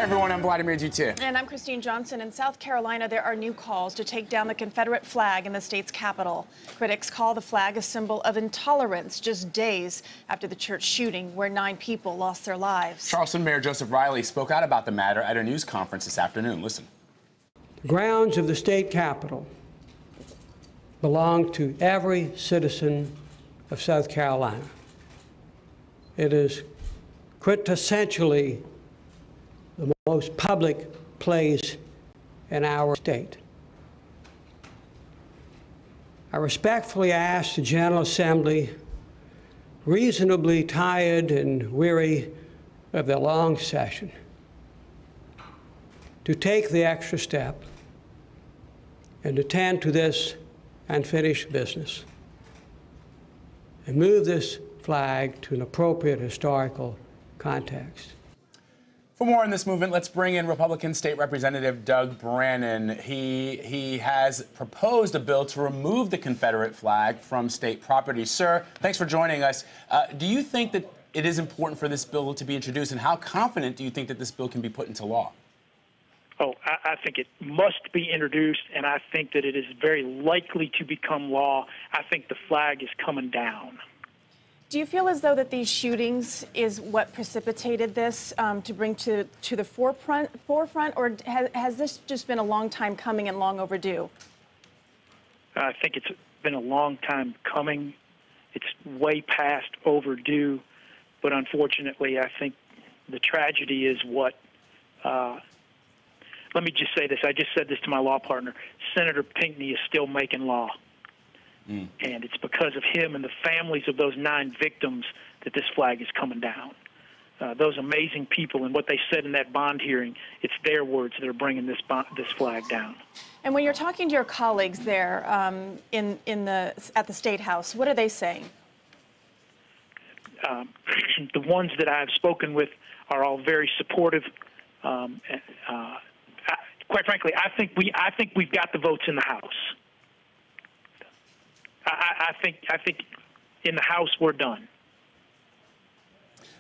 everyone, I'm Vladimir Duthiers. And I'm Christine Johnson. In South Carolina, there are new calls to take down the Confederate flag in the state's capital. Critics call the flag a symbol of intolerance just days after the church shooting where 9 people lost their lives. Charleston Mayor Joseph Riley spoke out about the matter at a news conference this afternoon. Listen. The grounds of the state capitol belong to every citizen of South Carolina. It is quintessentially the most public place in our state. I respectfully ask the General Assembly, reasonably tired and weary of the long session, to take the extra step and attend to this unfinished business and move this flag to an appropriate historical context. For more on this movement, let's bring in Republican State Representative Doug Brannon. He has proposed a bill to remove the Confederate flag from state property. Sir, thanks for joining us. Do you think that it is important for this bill to be introduced, and how confident do you think that this bill can be put into law? Oh, I think it must be introduced, and I think that it is very likely to become law. I think the flag is coming down. Do you feel as though that these shootings is what precipitated this to bring to the forefront, or has this just been a long time coming and long overdue? I think it's been a long time coming. It's way past overdue, but unfortunately, I think the tragedy is what. Let me just say this. I just said this to my law partner. Senator Pinckney is still making law. And it's because of him and the families of those 9 victims that this flag is coming down. Those amazing people and what they said in that bond hearing, it's their words that are bringing this flag down. And when you're talking to your colleagues there at the State House, what are they saying? The ones that I've spoken with are all very supportive. Quite frankly, I think we've got the votes in the House. I think in the House we're done.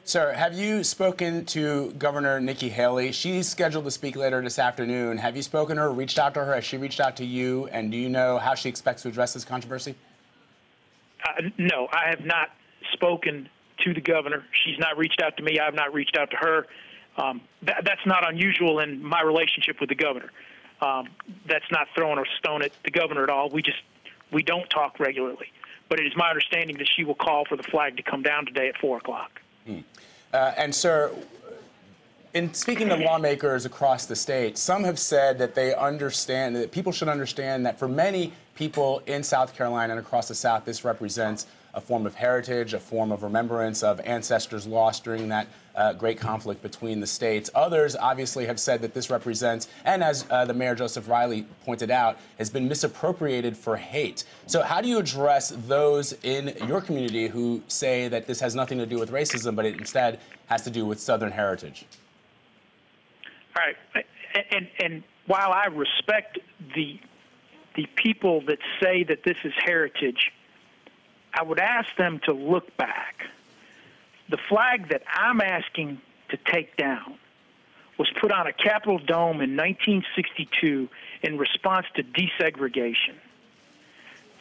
Sir, have you spoken to Governor Nikki Haley? She's scheduled to speak later this afternoon. Have you spoken to her, reached out to her? Has she reached out to you? And do you know how she expects to address this controversy? No, I have not spoken to the governor. She's not reached out to me. I have not reached out to her. That's not unusual in my relationship with the governor. That's not throwing a stone at the governor at all. We don't talk regularly, but it is my understanding that she will call for the flag to come down today at 4 o'clock. And, sir, in speaking to lawmakers across the state, some have said that they understand, that people should understand that for many people in South Carolina and across the South, this represents a form of heritage, a form of remembrance of ancestors lost during that great conflict between the states. Others obviously have said that this represents, and as the Mayor Joseph Riley pointed out, has been misappropriated for hate. So how do you address those in your community who say that this has nothing to do with racism, but it instead has to do with Southern heritage? All right. And while I respect the people that say that this is heritage, I would ask them to look back. The flag that I'm asking to take down was put on a Capitol dome in 1962 in response to desegregation.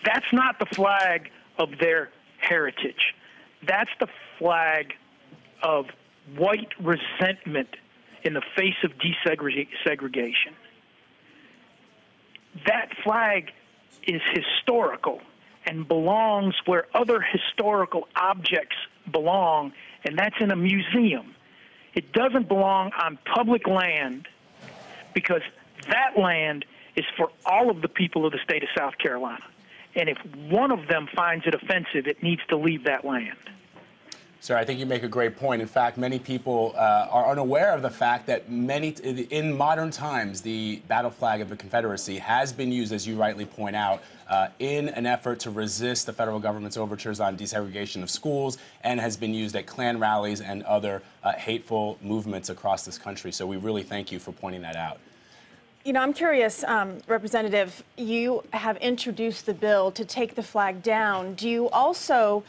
That's not the flag of their heritage. That's the flag of white resentment in the face of desegregation. That flag is historical and belongs where other historical objects belong, and that's in a museum. It doesn't belong on public land because that land is for all of the people of the state of South Carolina. And if one of them finds it offensive, it needs to leave that land. Sir, I think you make a great point. In fact, many people are unaware of the fact that in modern times, the battle flag of the Confederacy has been used, as you rightly point out, in an effort to resist the federal government's overtures on desegregation of schools, and has been used at Klan rallies and other hateful movements across this country. So we really thank you for pointing that out. You know, I'm curious, Representative, you have introduced the bill to take the flag down. Do you also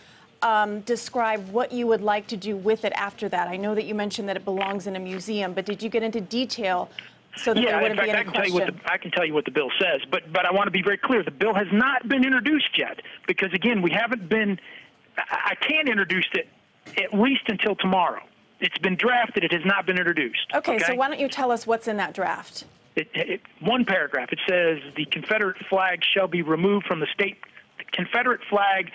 describe what you would like to do with it after that? I know that you mentioned that it belongs in a museum, but did you get into detail so that there wouldn't be any question? I can tell you what the bill says, but I want to be very clear. The bill has not been introduced yet because, again, we haven't been – I can't introduce it at least until tomorrow. It's been drafted. It has not been introduced. Okay, so why don't you tell us what's in that draft? One paragraph. It says the Confederate flag shall be removed from the state – the Confederate flag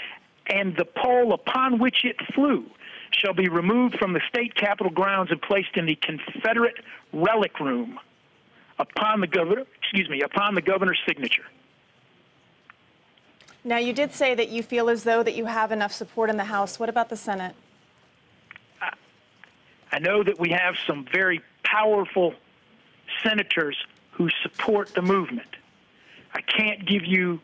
and the pole upon which it flew shall be removed from the state capitol grounds and placed in the Confederate relic room upon the governor's signature. Now, you did say that you feel as though that you have enough support in the House. What about the Senate? I know that we have some very powerful senators who support the movement. I can't give you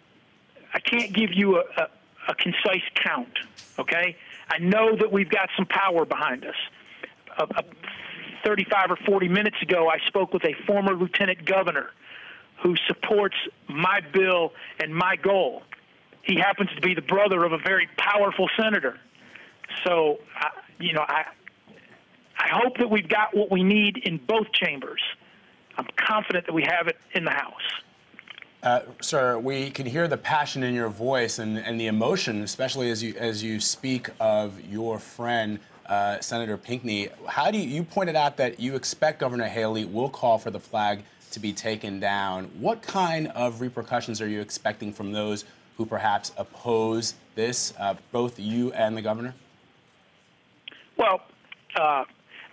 a concise count, okay? I know that we've got some power behind us. 35 or 40 minutes ago, I spoke with a former lieutenant governor who supports my bill and my goal. He happens to be the brother of a very powerful senator. So, I hope that we've got what we need in both chambers. I'm confident that we have it in the House. Sir, we can hear the passion in your voice and the emotion, especially as you speak of your friend, Senator Pinckney. How do you pointed out that you expect Governor Haley will call for the flag to be taken down. What kind of repercussions are you expecting from those who perhaps oppose this, both you and the governor? Well,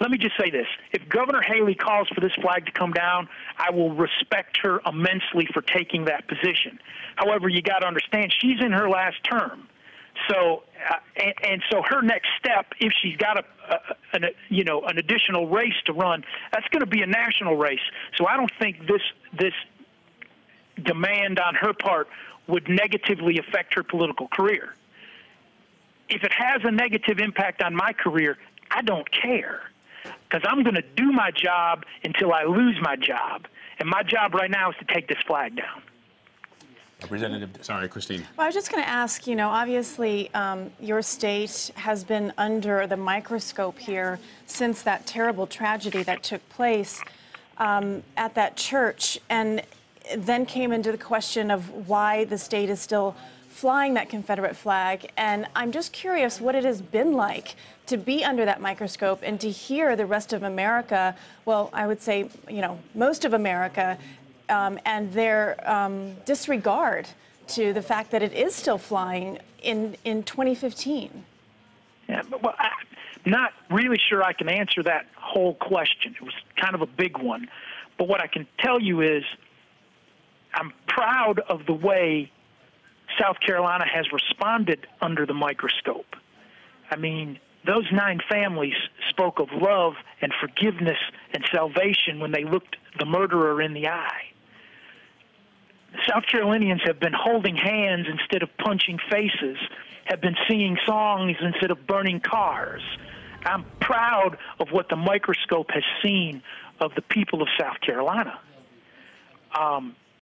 let me just say this. If Governor Haley calls for this flag to come down, I will respect her immensely for taking that position. However, you got to understand, she's in her last term. So, so her next step, if she's got an additional race to run, that's going to be a national race. So I don't think this demand on her part would negatively affect her political career. If it has a negative impact on my career, I don't care, because I'm going to do my job until I lose my job. And my job right now is to take this flag down. Representative, sorry, Christine. Well, I was just going to ask, obviously your state has been under the microscope here since that terrible tragedy that took place at that church, and then came into the question of why the state is still flying that Confederate flag. And I'm just curious what it has been like to be under that microscope and to hear the rest of America, well, I would say, most of America, and their disregard to the fact that it is still flying in 2015. Yeah, well, I'm not really sure I can answer that whole question. It was kind of a big one. But what I can tell you is I'm proud of the way South Carolina has responded under the microscope. I mean, those 9 families spoke of love and forgiveness and salvation when they looked the murderer in the eye. South Carolinians have been holding hands instead of punching faces, have been singing songs instead of burning cars. I'm proud of what the microscope has seen of the people of South Carolina.